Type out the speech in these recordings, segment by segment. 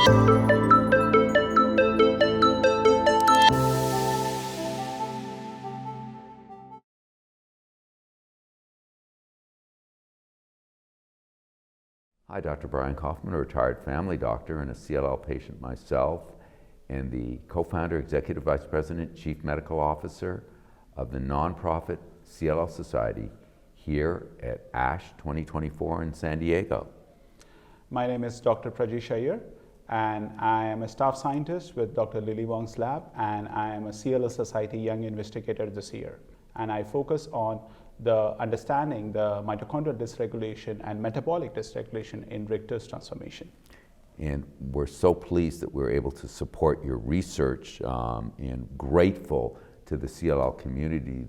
Hi, Dr. Brian Koffman, a retired family doctor and a CLL patient myself, and the co-founder, executive vice president, chief medical officer of the nonprofit CLL Society here at ASH 2024 in San Diego. My name is Dr. Prajish Iyer, and I am a staff scientist with Dr. Lily Wong's lab, and I am a CLL Society Young Investigator this year. And I focus on understanding the mitochondrial dysregulation and metabolic dysregulation in Richter's transformation. And we're so pleased that we're able to support your research and grateful to the CLL community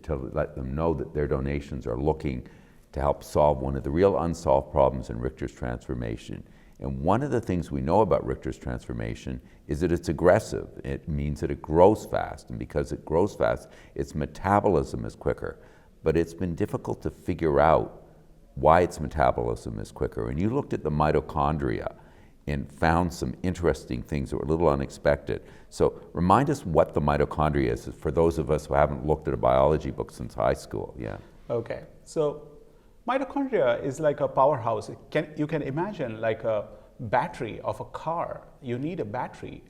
to let them know that their donations are looking to help solve one of the real unsolved problems in Richter's transformation. And one of the things we know about Richter's transformation is that it's aggressive. It means that it grows fast, and because it grows fast, its metabolism is quicker. But it's been difficult to figure out why its metabolism is quicker. And you looked at the mitochondria and found some interesting things that were a little unexpected. So remind us what the mitochondria is for those of us who haven't looked at a biology book since high school. Yeah. Okay, so mitochondria is like a powerhouse. You can imagine like a battery of a car. You need a battery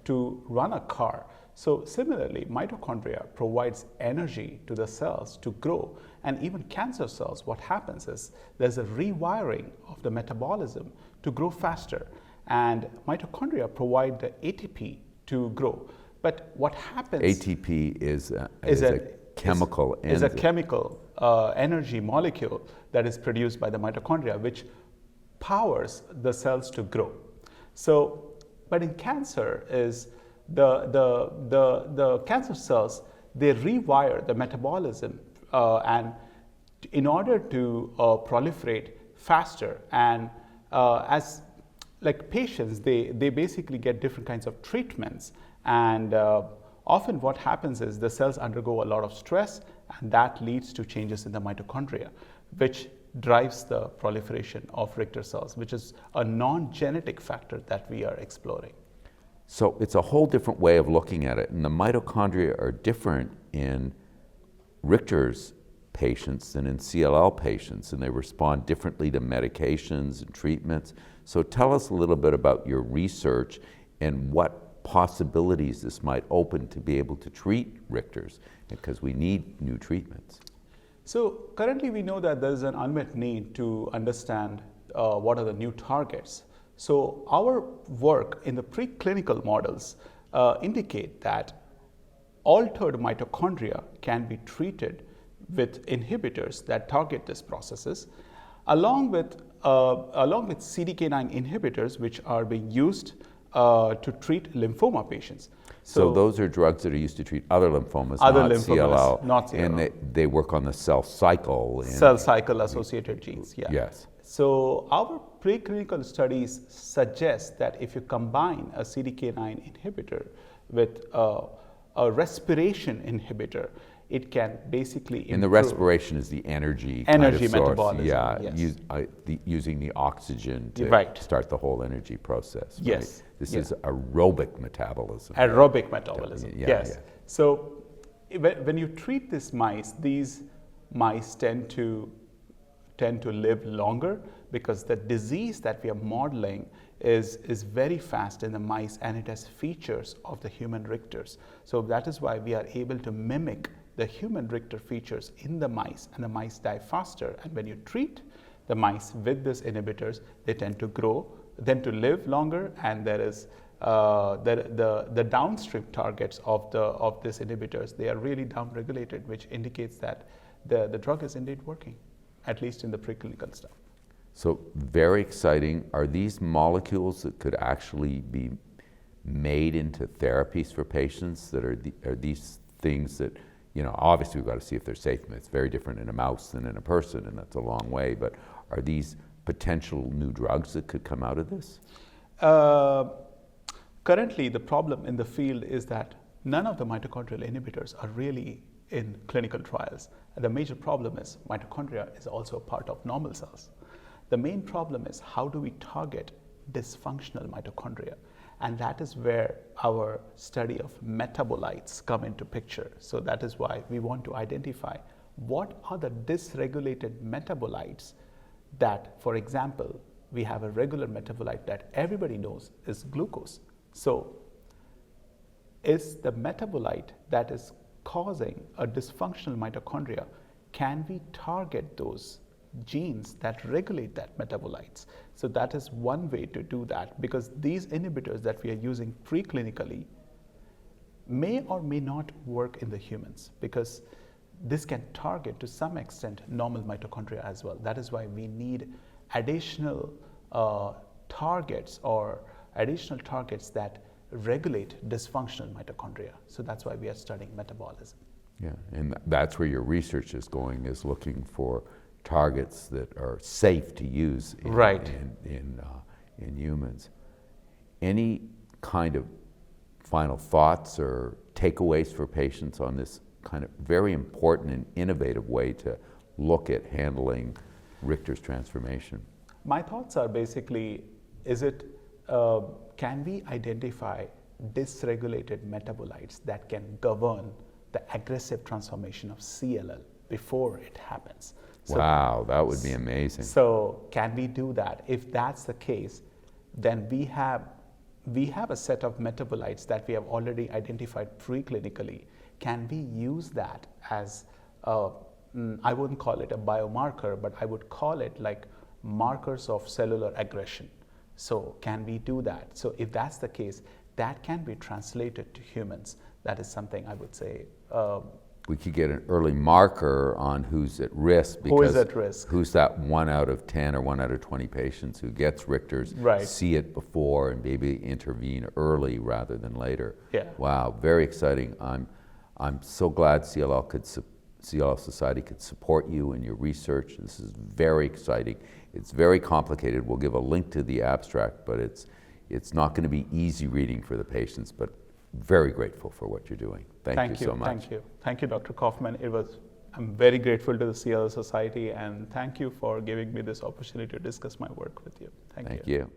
to run a car. So similarly, mitochondria provides energy to the cells to grow. And even cancer cells, what happens is there's a rewiring of the metabolism to grow faster. And mitochondria provide the ATP to grow. But what happens? ATP is a chemical energy molecule that is produced by the mitochondria, which powers the cells to grow. So, but in cancer is the cancer cells, they rewire the metabolism and in order to proliferate faster. And as like patients, they basically get different kinds of treatments. And often what happens is the cells undergo a lot of stress, and that leads to changes in the mitochondria, which drives the proliferation of Richter cells, which is a non-genetic factor that we are exploring. So it's a whole different way of looking at it. And the mitochondria are different in Richter's patients than in CLL patients, and they respond differently to medications and treatments. So tell us a little bit about your research and what possibilities this might open to be able to treat Richter's, because we need new treatments. So currently we know that there is an unmet need to understand what are the new targets. So our work in the preclinical models indicate that altered mitochondria can be treated with inhibitors that target these processes, along with CDK9 inhibitors, which are being used to treat lymphoma patients. So those are drugs that are used to treat other lymphomas, not CLL. And they work on the cell cycle. Cell cycle associated genes, yeah. Yes. So our preclinical studies suggest that if you combine a CDK9 inhibitor with a respiration inhibitor, it can basically improve. And the respiration is the energy metabolism. Yeah, yes. using the oxygen to start the whole energy process. Right? Yes. This is aerobic metabolism. Aerobic metabolism, yes. Yeah. So when you treat these mice tend to live longer, because the disease that we are modeling is very fast in the mice, and it has features of the human Richters. So that is why we are able to mimic the human Richter features in the mice, and the mice die faster. And when you treat the mice with these inhibitors, they tend to grow, tend to live longer, and there is the downstream targets of these inhibitors, they are really downregulated, which indicates that the drug is indeed working, at least in the preclinical stuff. So very exciting. Are these molecules that could actually be made into therapies for patients? That are these things that, obviously we've got to see if they're safe. It's very different in a mouse than in a person, and that's a long way. But are these potential new drugs that could come out of this? Currently, the problem in the field is that none of the mitochondrial inhibitors are really in clinical trials. The major problem is mitochondria is also a part of normal cells. The main problem is how do we target dysfunctional mitochondria. And that is where our study of metabolites come into picture. So that is why we want to identify what are the dysregulated metabolites that, for example, we have a regular metabolite that everybody knows is glucose. So is the metabolite that is causing a dysfunctional mitochondria, can we target those genes that regulate that metabolites? So that is one way to do that, because these inhibitors that we are using preclinically may or may not work in the humans, because this can target to some extent normal mitochondria as well. That is why we need additional targets or additional targets that regulate dysfunctional mitochondria. So that's why we are studying metabolism. Yeah, and that's where your research is going, is looking for targets that are safe to use in humans. Any kind of final thoughts or takeaways for patients on this kind of very important and innovative way to look at handling Richter's transformation? My thoughts are basically, can we identify dysregulated metabolites that can govern the aggressive transformation of CLL before it happens? So, wow, that would be amazing. So can we do that? If that's the case, then we have a set of metabolites that we have already identified preclinically. Can we use that as, I wouldn't call it a biomarker, but I would call it like markers of cellular aggression. So can we do that? So if that's the case, that can be translated to humans. That is something I would say. We could get an early marker on who's at risk. Because who is at risk? Who's that 1 out of 10 or 1 out of 20 patients who gets Richter's, see it before and maybe intervene early rather than later. Yeah. Wow, very exciting. I'm so glad CLL Society could support you in your research. This is very exciting. It's very complicated. We'll give a link to the abstract, but it's not going to be easy reading for the patients, but very grateful for what you're doing. Thank you so much. Thank you. Thank you, Dr. Koffman. I'm very grateful to the CLL Society, and thank you for giving me this opportunity to discuss my work with you. Thank you. Thank you.